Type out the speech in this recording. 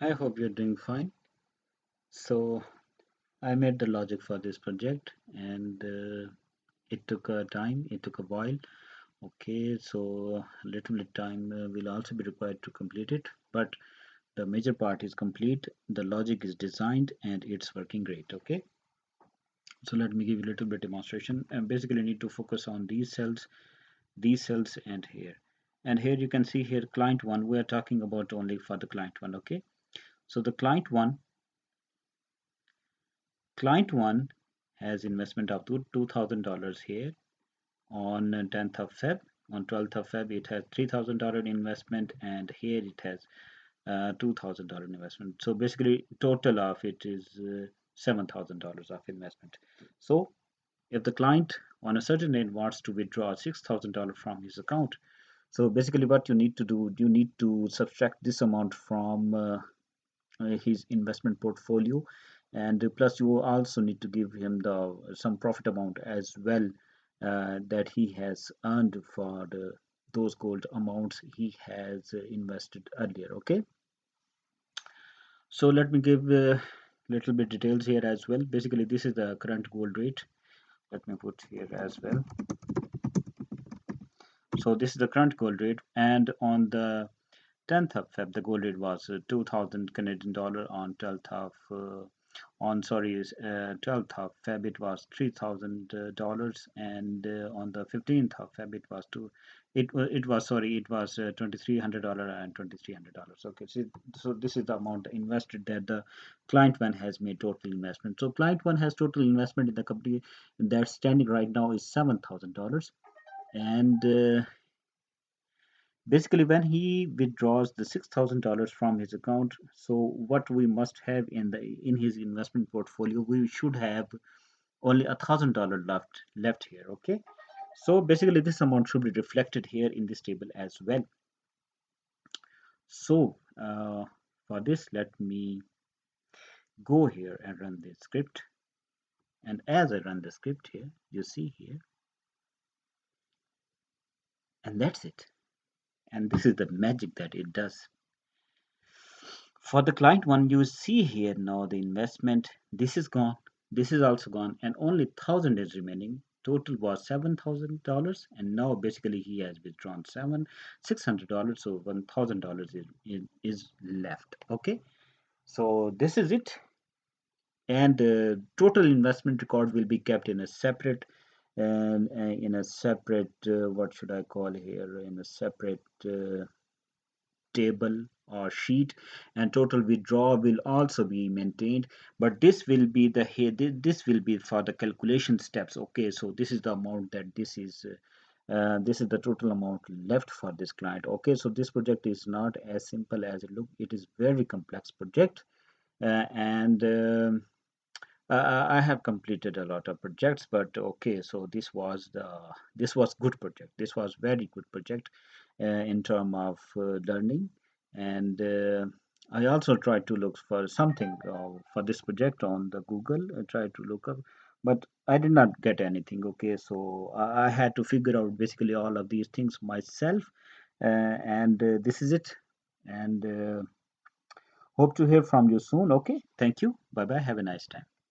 I hope you're doing fine. So, I made the logic for this project and it took a time, it took a while. Okay, so a little bit time will also be required to complete it, but the major part is complete. The logic is designed and it's working great. Okay, so let me give you a little bit demonstration. And basically, you need to focus on these cells, and here. And here you can see here client one. We are talking about only for the client one. Okay, so the client one has investment up to $2,000 here on 10th of Feb. On 12th of Feb, it has $3,000 investment, and here it has $2,000 investment. So basically, total of it is $7,000 of investment. So if the client on a certain date wants to withdraw $6,000 from his account, so basically what you need to do, you need to subtract this amount from his investment portfolio, and plus you also need to give him the some profit amount as well that he has earned for those gold amounts he has invested earlier. Okay, so let me give little bit details here as well. Basically, this is the current gold rate. Let me put here as well. So this is the current gold rate, and on the 10th of Feb, the gold rate was 2,000 Canadian dollar. On 12th of on sorry 12th of Feb it was $3,000, and on the 15th of Feb it was $2,300 and $2,300. Okay, so this is the amount invested that the client one has made total investment. So client one has total investment in the company that's standing right now is $7,000, and basically when he withdraws the $6,000 from his account, so what we must have in his investment portfolio, we should have only $1,000 left here. Okay, so basically this amount should be reflected here in this table as well. So for this, let me go here and run the script, and as I run the script here, you see here, and that's it. And this is the magic that it does. For the client one, you see here now the investment. This is gone. This is also gone, and only 1,000 is remaining. Total was $7,000, and now basically he has withdrawn $600. So $1,000 is left. Okay, so this is it, and total investment record will be kept in a separate and in a separate what should I call here, in a separate table or sheet, and total withdrawal will also be maintained, but this will be the here, this will be for the calculation steps. Okay, so this is the amount that this is the total amount left for this client. Okay, so this project is not as simple as it looks. It is very complex project, and I have completed a lot of projects, but okay, so this was good project. This was very good project in term of learning, and I also tried to look for something for this project on the Google. I tried to look up, but I did not get anything. Okay, so I had to figure out basically all of these things myself, and this is it. And hope to hear from you soon. Okay, thank you. Bye bye. Have a nice time.